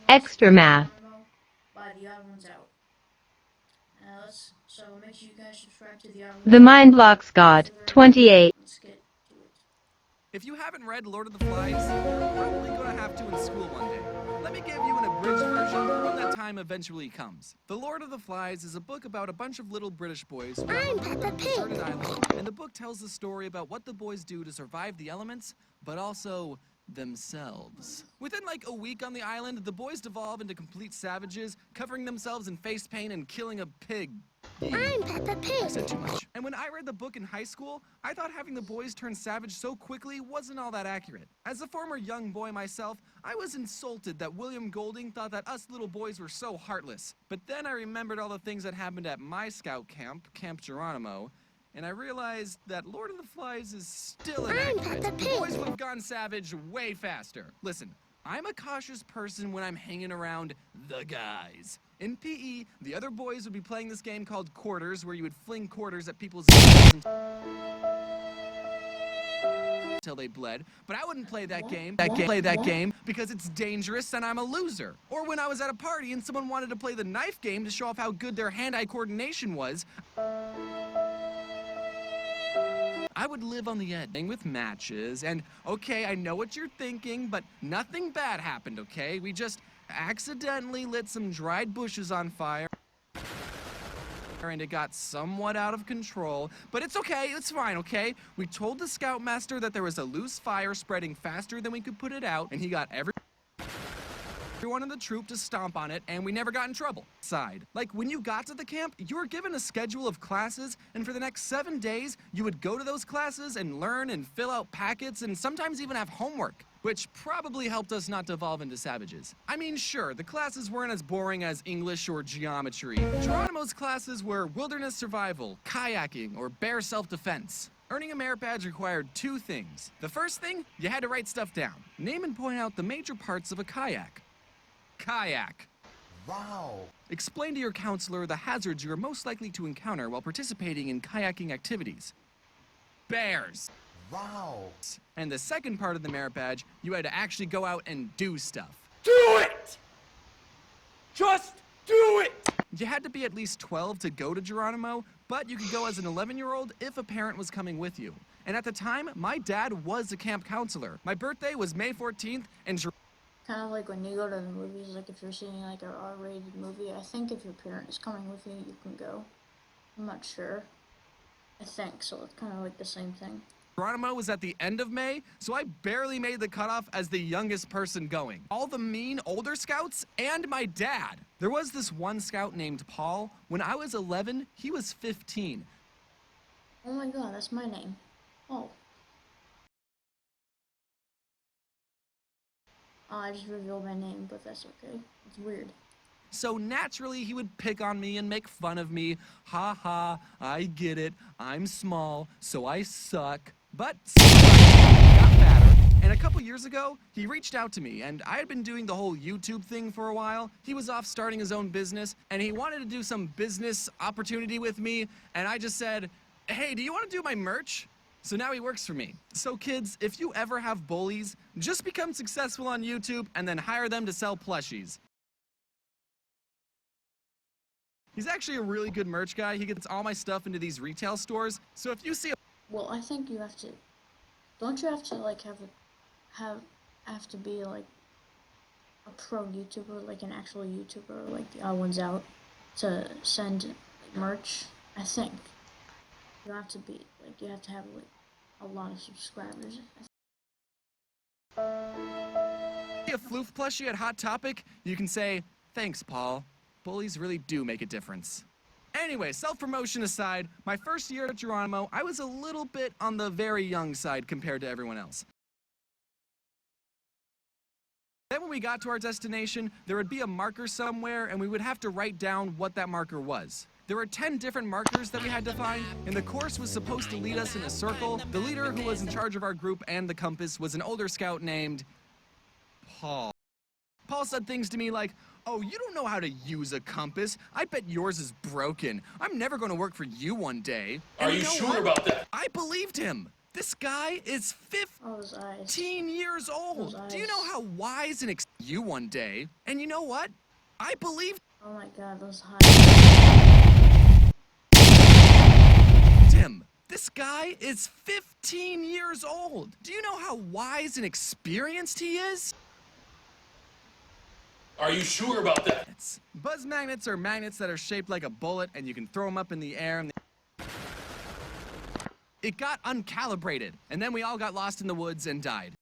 Extra math. By the odd ones out. So make sure you guys subscribe to the odd ones The Mind Blocks God, 28. Let's get to it. If you haven't read Lord of the Flies, you're probably going to have to in school one day. Let me give you an abridged version when that time eventually comes. The Lord of the Flies is a book about a bunch of little British boys who are on a deserted island, and the book tells the story about what the boys do to survive the elements, but also themselves. Within like a week on the island, the boys devolve into complete savages, covering themselves in face paint and killing a pig. I'm Peppa Pig. I said too much. And when I read the book in high school, I thought having the boys turn savage so quickly wasn't all that accurate. As a former young boy myself, I was insulted that William Golding thought that us little boys were so heartless. But then I remembered all the things that happened at my scout camp, Camp Geronimo, and I realized that Lord of the Flies is still inaccurate. The boys would have gone savage way faster. Listen, I'm a cautious person when I'm hanging around the guys. In PE, the other boys would be playing this game called Quarters, where you would fling quarters at people's until they bled. But I wouldn't play that game because it's dangerous and I'm a loser. Or when I was at a party and someone wanted to play the knife game to show off how good their hand-eye coordination was, I would live on the edge with matches, and okay, I know what you're thinking, but nothing bad happened, okay? We just accidentally lit some dried bushes on fire, and it got somewhat out of control, but it's okay, it's fine, okay? We told the scoutmaster that there was a loose fire spreading faster than we could put it out, and he got everyone in the troop to stomp on it, and we never got in trouble. Like, when you got to the camp, you were given a schedule of classes, and for the next 7 days, you would go to those classes and learn and fill out packets and sometimes even have homework, which probably helped us not devolve into savages. I mean, sure, the classes weren't as boring as English or geometry. Geronimo's classes were wilderness survival, kayaking, or bear self-defense. Earning a merit badge required 2 things. The first thing, you had to write stuff down. Name and point out the major parts of a kayak. Kayak. Wow. Explain to your counselor the hazards you are most likely to encounter while participating in kayaking activities. Bears. Wow. And the second part of the merit badge, you had to actually go out and do stuff. Do it! Just do it! You had to be at least 12 to go to Geronimo, but you could go as an 11-year-old if a parent was coming with you. And at the time, my dad was a camp counselor. My birthday was May 14th, and Kind of like when you go to the movies, like if you're seeing like an R-rated movie, I think if your parent is coming with you, you can go. I'm not sure. I think, so it's kind of like the same thing. Geronimo was at the end of May, so I barely made the cutoff as the youngest person going. All the mean older scouts and my dad. There was this one scout named Paul. When I was 11, he was 15. Oh my god, that's my name. Oh. I just revealed my name, but that's okay. It's weird. So naturally, he would pick on me and make fun of me. Ha ha, I get it. I'm small, so I suck. But he got fatter, and a couple years ago, he reached out to me, and I had been doing the whole YouTube thing for a while. He was off starting his own business, and he wanted to do some business opportunity with me, and I just said, hey, do you want to do my merch? So now he works for me. So kids, if you ever have bullies, just become successful on YouTube and then hire them to sell plushies. He's actually a really good merch guy. He gets all my stuff into these retail stores. So if you see a... Well, I think you have to... Don't you have to, like, have to be, like, a pro YouTuber, like an actual YouTuber, like the odd ones out, to send merch? I think. You have to be, like, you have to have, like, a lot of subscribers. A floof plushie at Hot Topic, you can say, thanks, Paul. Bullies really do make a difference. Anyway, self-promotion aside, my first year at Geronimo, I was a little bit on the very young side compared to everyone else. Then when we got to our destination, there would be a marker somewhere, and we would have to write down what that marker was. There were 10 different markers that we had to find, and the course was supposed to lead us in a circle. The leader who was in charge of our group and the compass was an older scout named Paul. Paul said things to me like, Oh, you don't know how to use a compass. I bet yours is broken. I'm never going to work for you one day. Are you sure about that? I believed him. This guy is Oh, those eyes. 15 years old. Those Do you know eyes. how wise and you one day? And you know what? I believed Oh my god, those eyes. him. This guy is 15 years old. Do you know how wise and experienced he is? Are you sure about that? Buzz magnets are magnets that are shaped like a bullet, and you can throw them up in the air. And it got uncalibrated, and then we all got lost in the woods and died.